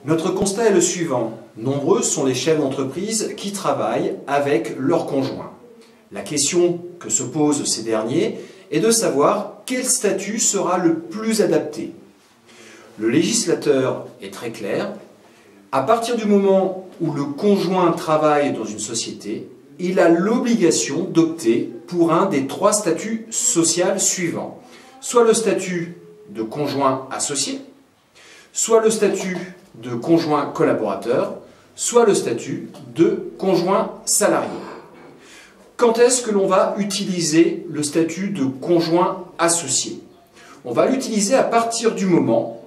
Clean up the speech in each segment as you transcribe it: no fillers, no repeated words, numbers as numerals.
Notre constat est le suivant. Nombreux sont les chefs d'entreprise qui travaillent avec leurs conjoints. La question que se posent ces derniers est de savoir quel statut sera le plus adapté. Le législateur est très clair. À partir du moment où le conjoint travaille dans une société, il a l'obligation d'opter pour un des trois statuts sociaux suivants. Soit le statut de conjoint associé, soit le statut de conjoint collaborateur, soit le statut de conjoint salarié. Quand est-ce que l'on va utiliser le statut de conjoint associé? On va l'utiliser à partir du moment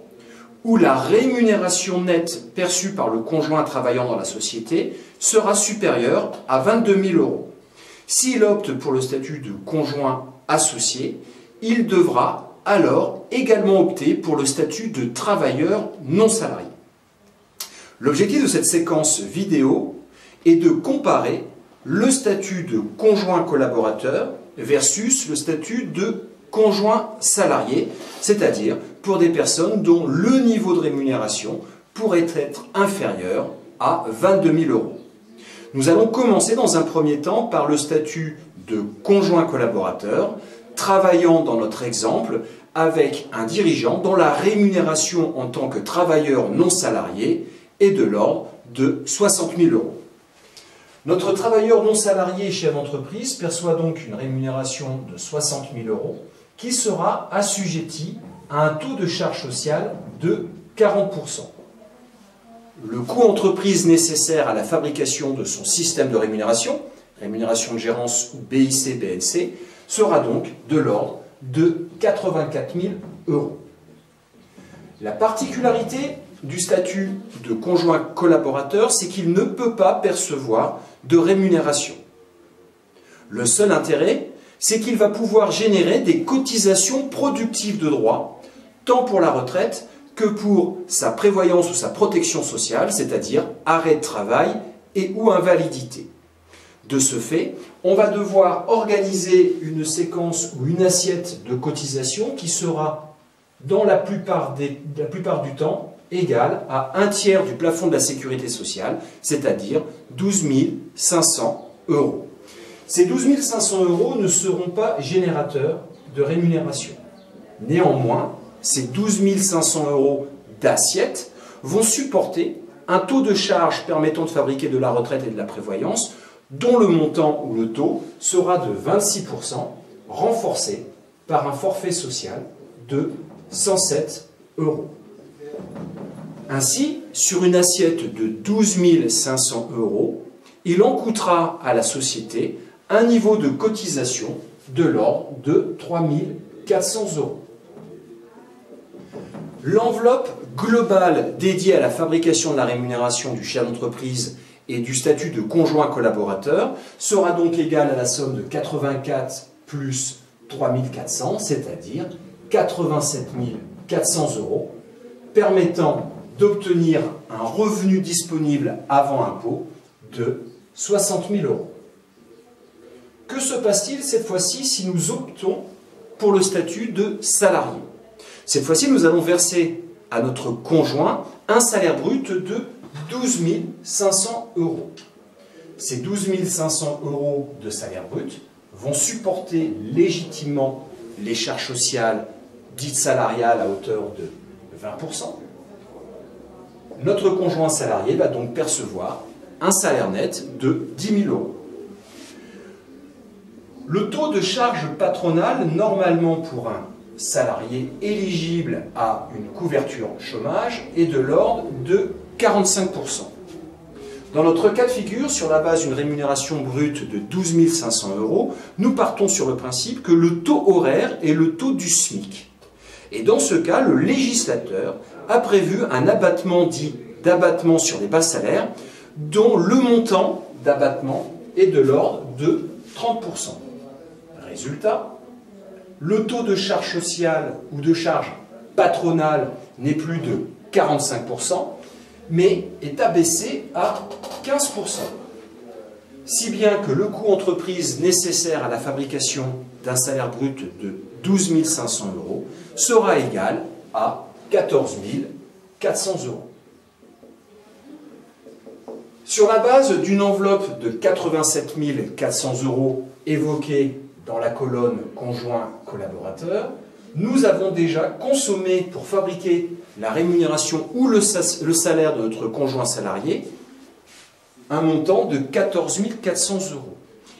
où la rémunération nette perçue par le conjoint travaillant dans la société sera supérieure à 22 000 €. S'il opte pour le statut de conjoint associé, il devra alors également opter pour le statut de travailleur non salarié. L'objectif de cette séquence vidéo est de comparer le statut de conjoint collaborateur versus le statut de conjoint salarié, c'est-à-dire pour des personnes dont le niveau de rémunération pourrait être inférieur à 22 000 €. Nous allons commencer dans un premier temps par le statut de conjoint collaborateur, travaillant dans notre exemple avec un dirigeant dont la rémunération en tant que travailleur non salarié est de l'ordre de 60 000 €. Notre travailleur non salarié chef d'entreprise perçoit donc une rémunération de 60 000 € qui sera assujetti à un taux de charge sociale de 40%. Le coût entreprise nécessaire à la fabrication de son système de rémunération de gérance ou BIC-BNC, sera donc de l'ordre de 84 000 €. La particularité du statut de conjoint collaborateur, c'est qu'il ne peut pas percevoir de rémunération. Le seul intérêt, c'est qu'il va pouvoir générer des cotisations productives de droit, tant pour la retraite que pour sa prévoyance ou sa protection sociale, c'est-à-dire arrêt de travail et ou invalidité. De ce fait, on va devoir organiser une séquence ou une assiette de cotisation qui sera, dans la plupart du temps, égale à un tiers du plafond de la sécurité sociale, c'est-à-dire 12 500 €. Ces 12 500 € ne seront pas générateurs de rémunération. Néanmoins, ces 12 500 € d'assiette vont supporter un taux de charge permettant de fabriquer de la retraite et de la prévoyance dont le montant ou le taux sera de 26%, renforcé par un forfait social de 107 €. Ainsi, sur une assiette de 12 500 €, il en coûtera à la société un niveau de cotisation de l'ordre de 3 400 €. L'enveloppe globale dédiée à la fabrication de la rémunération du chef d'entreprise et du statut de conjoint collaborateur sera donc égale à la somme de 84 plus 3 400, c'est-à-dire 87 400 €, permettant d'obtenir un revenu disponible avant impôt de 60 000 €. Que se passe-t-il cette fois-ci si nous optons pour le statut de salarié? Cette fois-ci, nous allons verser à notre conjoint un salaire brut de 12 500 €. Ces 12 500 € de salaire brut vont supporter légitimement les charges sociales dites salariales à hauteur de 20%. Notre conjoint salarié va donc percevoir un salaire net de 10 000 €. Le taux de charge patronale, normalement pour un salarié éligible à une couverture chômage, est de l'ordre de 45%. Dans notre cas de figure, sur la base d'une rémunération brute de 12 500 €, nous partons sur le principe que le taux horaire est le taux du SMIC. Et dans ce cas, le législateur a prévu un abattement dit d'abattement sur les bas salaires, dont le montant d'abattement est de l'ordre de 30%. Résultat, le taux de charge sociale ou de charge patronale n'est plus de 45%, mais est abaissé à 15%. Si bien que le coût entreprise nécessaire à la fabrication d'un salaire brut de 12 500 € sera égal à 14 400 €. Sur la base d'une enveloppe de 87 400 € évoquée dans la colonne conjoint collaborateur, nous avons déjà consommé pour fabriquer la rémunération ou le salaire de notre conjoint salarié un montant de 14 400 €.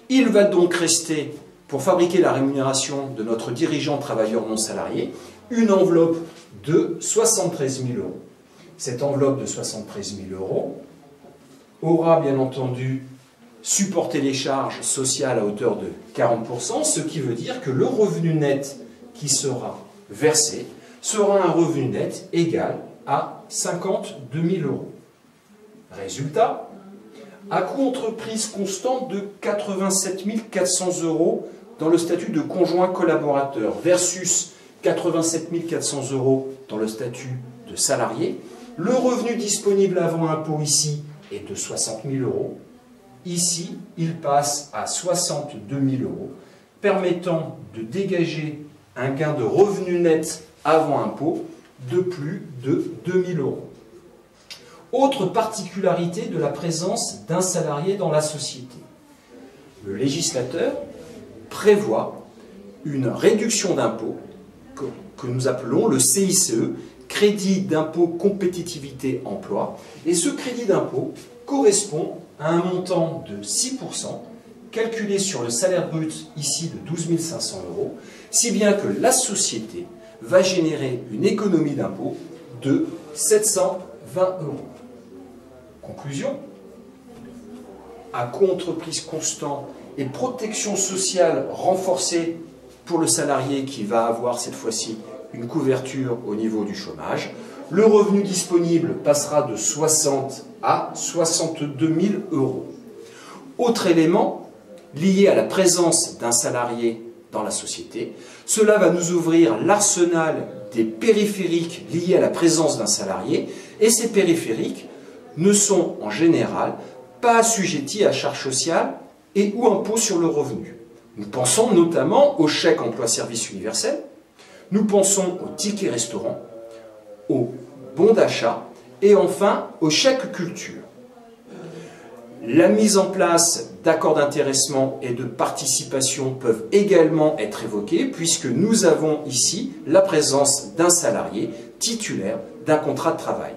Il va donc rester, pour fabriquer la rémunération de notre dirigeant travailleur non salarié, une enveloppe de 73 000 €. Cette enveloppe de 73 000 € aura bien entendu supporté les charges sociales à hauteur de 40%, ce qui veut dire que le revenu net qui sera versé sera un revenu net égal à 52 000 €. Résultat, à coût entreprise constant de 87 400 € dans le statut de conjoint collaborateur versus 87 400 € dans le statut de salarié, le revenu disponible avant impôt ici est de 60 000 €. Ici, il passe à 62 000 €, permettant de dégager un gain de revenu net avant impôt de plus de 2 000 €. Autre particularité de la présence d'un salarié dans la société. Le législateur prévoit une réduction d'impôt que nous appelons le CICE, Crédit d'impôt compétitivité emploi, et ce crédit d'impôt correspond à un montant de 6%, calculé sur le salaire brut ici de 12 500 €, si bien que la société va générer une économie d'impôt de 720 €. Conclusion, à coût entreprise constant et protection sociale renforcée pour le salarié qui va avoir cette fois-ci une couverture au niveau du chômage, le revenu disponible passera de 60 à 62 000 €. Autre élément lié à la présence d'un salarié dans la société, cela va nous ouvrir l'arsenal des périphériques liés à la présence d'un salarié, et ces périphériques ne sont en général pas assujettis à charges sociales et ou impôts sur le revenu. Nous pensons notamment au chèque emploi-service universel, nous pensons au ticket restaurant, au bon d'achat et enfin au chèque culture. La mise en place d'accords d'intéressement et de participation peuvent également être évoqués puisque nous avons ici la présence d'un salarié titulaire d'un contrat de travail.